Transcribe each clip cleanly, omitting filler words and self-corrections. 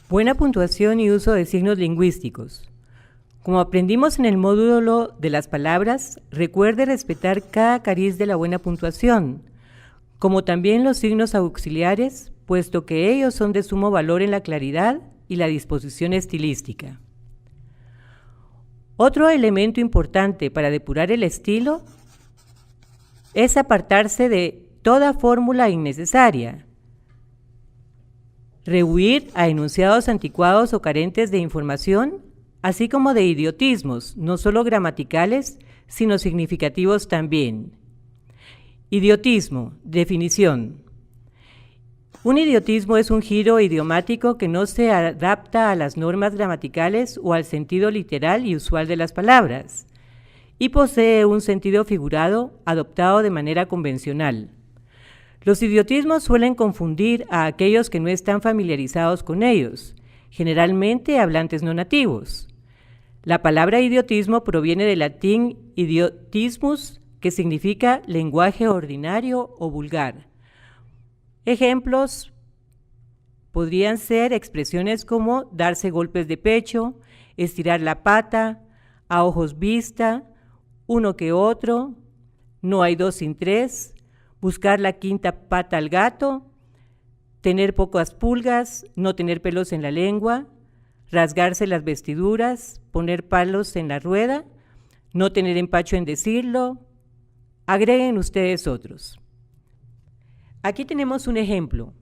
Buena puntuación y uso de signos lingüísticos. Como aprendimos en el módulo de las palabras, recuerde respetar cada cariz de la buena puntuación, como también los signos auxiliares, puesto que ellos son de sumo valor en la claridad y la disposición estilística. Otro elemento importante para depurar el estilo es apartarse de toda fórmula innecesaria, rehuir a enunciados anticuados o carentes de información, así como de idiotismos, no solo gramaticales, sino significativos también. Idiotismo, definición. Un idiotismo es un giro idiomático que no se adapta a las normas gramaticales o al sentido literal y usual de las palabras, y posee un sentido figurado adoptado de manera convencional. Los idiotismos suelen confundir a aquellos que no están familiarizados con ellos, generalmente hablantes no nativos. La palabra idiotismo proviene del latín idiotismus, que significa lenguaje ordinario o vulgar. Ejemplos podrían ser expresiones como darse golpes de pecho, estirar la pata, a ojos vista, uno que otro, no hay dos sin tres, buscar la quinta pata al gato, tener pocas pulgas, no tener pelos en la lengua, rasgarse las vestiduras, poner palos en la rueda, no tener empacho en decirlo. Agreguen ustedes otros. Aquí tenemos un ejemplo.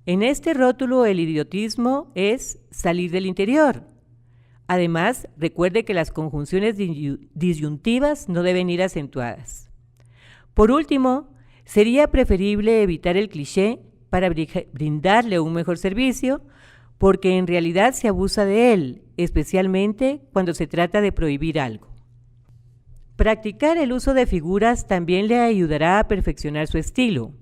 En este rótulo el idiotismo es salir del interior. Además, recuerde que las conjunciones disyuntivas no deben ir acentuadas. Por último, sería preferible evitar el cliché para brindarle un mejor servicio, porque en realidad se abusa de él, especialmente cuando se trata de prohibir algo. Practicar el uso de figuras también le ayudará a perfeccionar su estilo,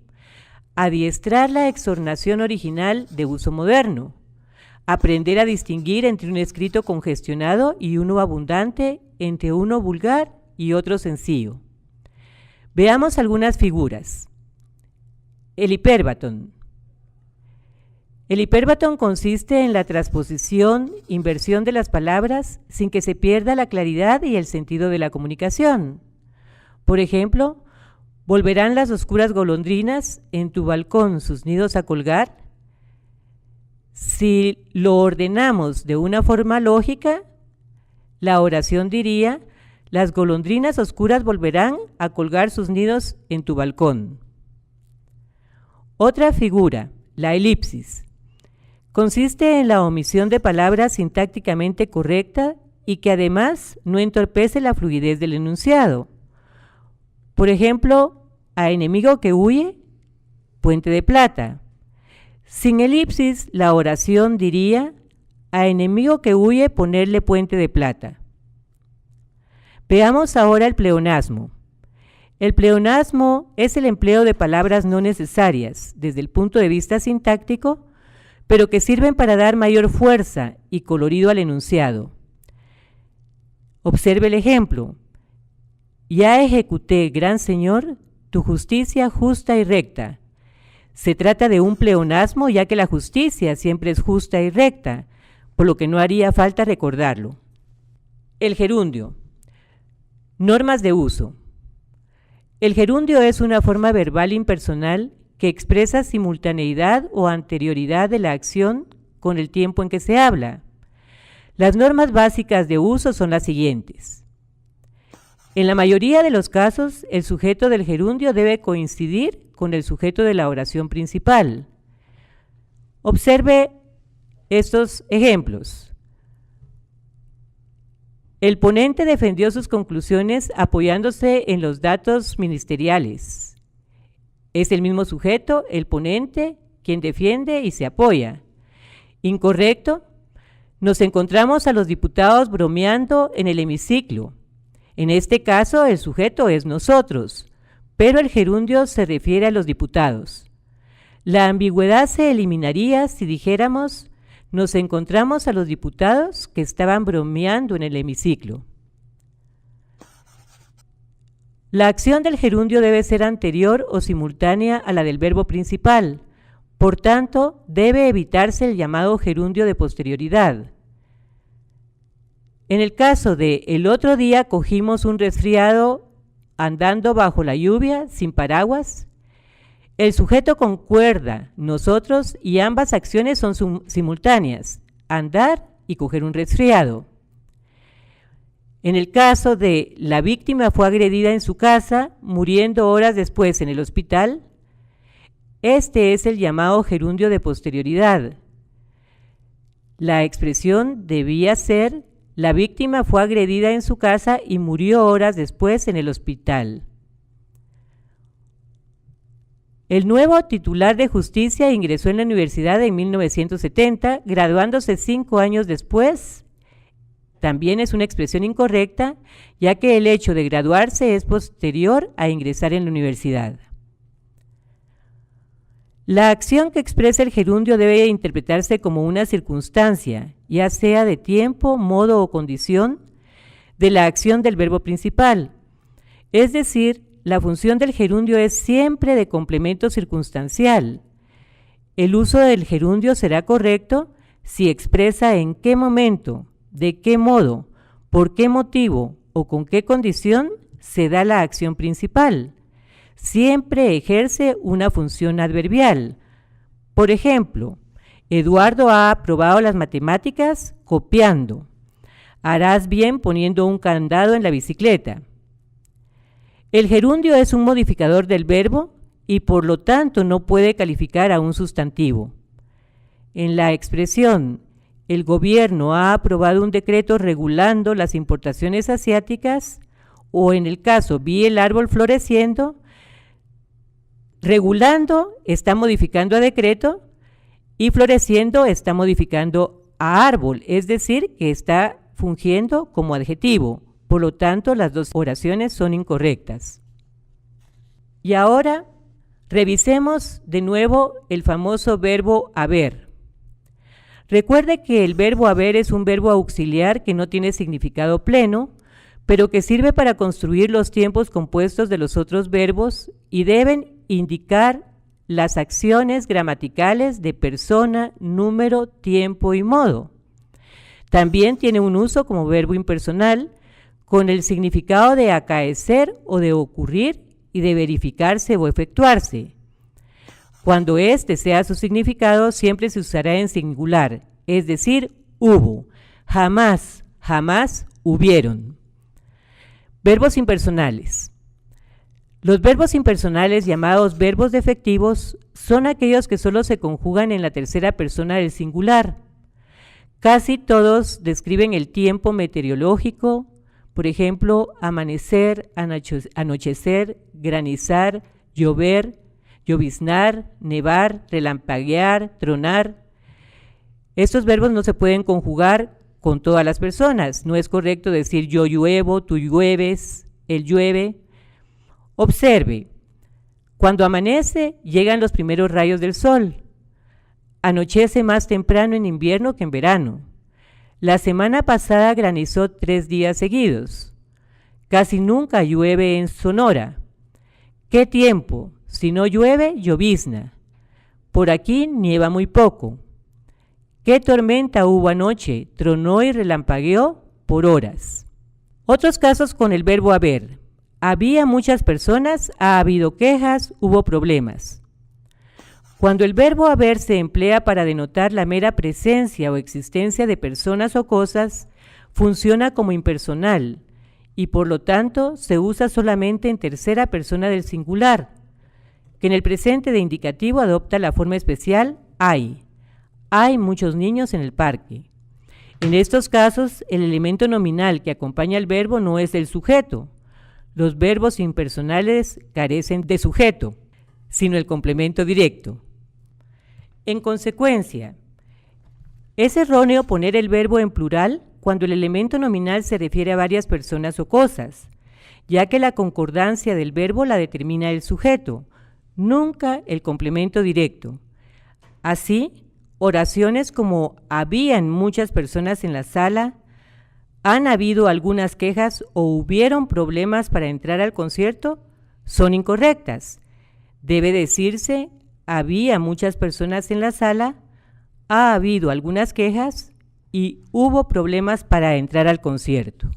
adiestrar la exornación original de uso moderno, aprender a distinguir entre un escrito congestionado y uno abundante, entre uno vulgar y otro sencillo. Veamos algunas figuras. El hipérbaton. El hipérbaton consiste en la transposición, inversión de las palabras sin que se pierda la claridad y el sentido de la comunicación. Por ejemplo, ¿volverán las oscuras golondrinas en tu balcón sus nidos a colgar? Si lo ordenamos de una forma lógica, la oración diría: las golondrinas oscuras volverán a colgar sus nidos en tu balcón. Otra figura, la elipsis. Consiste en la omisión de palabras sintácticamente correctas y que además no entorpece la fluidez del enunciado. Por ejemplo, a enemigo que huye, puente de plata. Sin elipsis, la oración diría: a enemigo que huye, ponerle puente de plata. Veamos ahora el pleonasmo. El pleonasmo es el empleo de palabras no necesarias desde el punto de vista sintáctico, pero que sirven para dar mayor fuerza y colorido al enunciado. Observe el ejemplo. Ya ejecuté, gran señor, tu justicia justa y recta. Se trata de un pleonasmo, ya que la justicia siempre es justa y recta, por lo que no haría falta recordarlo. El gerundio. Normas de uso. El gerundio es una forma verbal impersonal que expresa simultaneidad o anterioridad de la acción con el tiempo en que se habla. Las normas básicas de uso son las siguientes. En la mayoría de los casos, el sujeto del gerundio debe coincidir con el sujeto de la oración principal. Observe estos ejemplos. El ponente defendió sus conclusiones apoyándose en los datos ministeriales. Es el mismo sujeto, el ponente, quien defiende y se apoya. Incorrecto. Nos encontramos a los diputados bromeando en el hemiciclo. En este caso, el sujeto es nosotros, pero el gerundio se refiere a los diputados. La ambigüedad se eliminaría si dijéramos: nos encontramos a los diputados que estaban bromeando en el hemiciclo. La acción del gerundio debe ser anterior o simultánea a la del verbo principal, Por tanto, debe evitarse el llamado gerundio de posterioridad. En el caso de el otro día cogimos un resfriado andando bajo la lluvia sin paraguas, el sujeto concuerda, nosotros, y ambas acciones son simultáneas, andar y coger un resfriado. En el caso de la víctima fue agredida en su casa, muriendo horas después en el hospital, este es el llamado gerundio de posterioridad. La expresión debía ser: la víctima fue agredida en su casa y murió horas después en el hospital. El nuevo titular de justicia ingresó en la universidad en 1970, graduándose 5 años después. También es una expresión incorrecta, ya que el hecho de graduarse es posterior a ingresar en la universidad. La acción que expresa el gerundio debe interpretarse como una circunstancia, ya sea de tiempo, modo o condición, de la acción del verbo principal. Es decir, la función del gerundio es siempre de complemento circunstancial. El uso del gerundio será correcto si expresa en qué momento, de qué modo, por qué motivo o con qué condición se da la acción principal. Siempre ejerce una función adverbial. Por ejemplo, Eduardo ha aprobado las matemáticas copiando. Harás bien poniendo un candado en la bicicleta. El gerundio es un modificador del verbo y por lo tanto no puede calificar a un sustantivo. En la expresión el gobierno ha aprobado un decreto regulando las importaciones asiáticas, o en el caso vi el árbol floreciendo, regulando está modificando a decreto y floreciendo está modificando a árbol, es decir, que está fungiendo como adjetivo. Por lo tanto, las dos oraciones son incorrectas. Y ahora revisemos de nuevo el famoso verbo haber. Recuerde que el verbo haber es un verbo auxiliar que no tiene significado pleno, pero que sirve para construir los tiempos compuestos de los otros verbos y deben indicar las acciones gramaticales de persona, número, tiempo y modo. También tiene un uso como verbo impersonal con el significado de acaecer o de ocurrir y de verificarse o efectuarse. Cuando este sea su significado, siempre se usará en singular, es decir, hubo. Jamás, jamás hubieron. Verbos impersonales. Los verbos impersonales, llamados verbos defectivos, son aquellos que solo se conjugan en la tercera persona del singular. Casi todos describen el tiempo meteorológico, por ejemplo, amanecer, anochecer, granizar, llover, lloviznar, nevar, relampaguear, tronar. Estos verbos no se pueden conjugar con todas las personas. No es correcto decir yo lluevo, tú llueves, él llueve. Observe, cuando amanece llegan los primeros rayos del sol. Anochece más temprano en invierno que en verano. La semana pasada granizó 3 días seguidos. Casi nunca llueve en Sonora. ¿Qué tiempo? Si no llueve, llovizna. Por aquí nieva muy poco. ¿Qué tormenta hubo anoche? Tronó y relampagueó por horas. Otros casos con el verbo haber. Había muchas personas, ha habido quejas, hubo problemas. Cuando el verbo haber se emplea para denotar la mera presencia o existencia de personas o cosas, funciona como impersonal y por lo tanto se usa solamente en tercera persona del singular, que en el presente de indicativo adopta la forma especial hay. Hay muchos niños en el parque. En estos casos, el elemento nominal que acompaña al verbo no es el sujeto. Los verbos impersonales carecen de sujeto, sino el complemento directo. En consecuencia, es erróneo poner el verbo en plural cuando el elemento nominal se refiere a varias personas o cosas, ya que la concordancia del verbo la determina el sujeto, nunca el complemento directo. Así, oraciones como habían muchas personas en la sala, han habido algunas quejas o hubieron problemas para entrar al concierto son incorrectas. Debe decirse había muchas personas en la sala, ha habido algunas quejas y hubo problemas para entrar al concierto.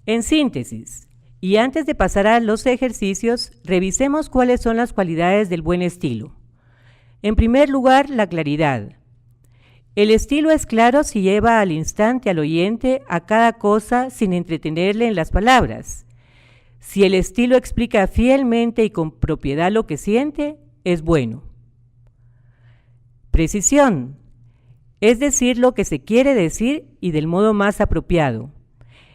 En síntesis, y antes de pasar a los ejercicios, revisemos cuáles son las cualidades del buen estilo. En primer lugar, la claridad. El estilo es claro si lleva al instante al oyente a cada cosa sin entretenerle en las palabras. Si el estilo explica fielmente y con propiedad lo que siente, es bueno. Precisión. Es decir lo que se quiere decir y del modo más apropiado.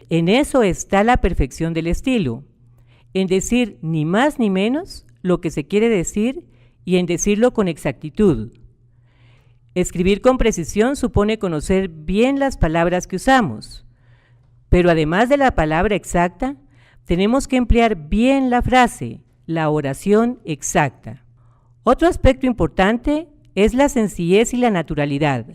En eso está la perfección del estilo, en decir ni más ni menos lo que se quiere decir y en decirlo con exactitud. Escribir con precisión supone conocer bien las palabras que usamos, pero además de la palabra exacta, tenemos que emplear bien la frase, la oración exacta. Otro aspecto importante es la sencillez y la naturalidad.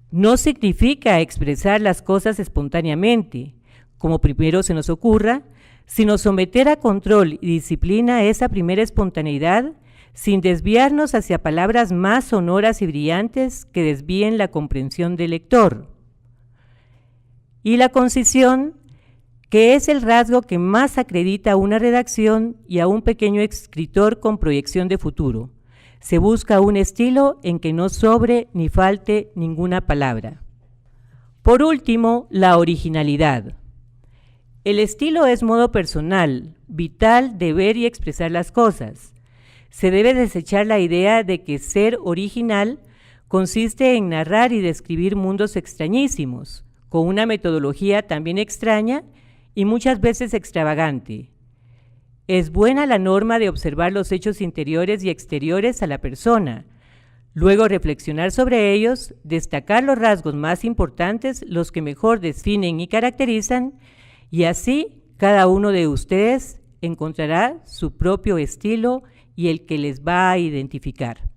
No significa expresar las cosas espontáneamente, como primero se nos ocurra, sino someter a control y disciplina esa primera espontaneidad sin desviarnos hacia palabras más sonoras y brillantes que desvíen la comprensión del lector. Y la concisión, que es el rasgo que más acredita a una redacción y a un pequeño escritor con proyección de futuro. Se busca un estilo en que no sobre ni falte ninguna palabra. Por último, la originalidad. El estilo es modo personal, vital de ver y expresar las cosas. Se debe desechar la idea de que ser original consiste en narrar y describir mundos extrañísimos, con una metodología también extraña y muchas veces extravagante. Es buena la norma de observar los hechos interiores y exteriores a la persona, luego reflexionar sobre ellos, destacar los rasgos más importantes, los que mejor definen y caracterizan, y así cada uno de ustedes encontrará su propio estilo y el que les va a identificar.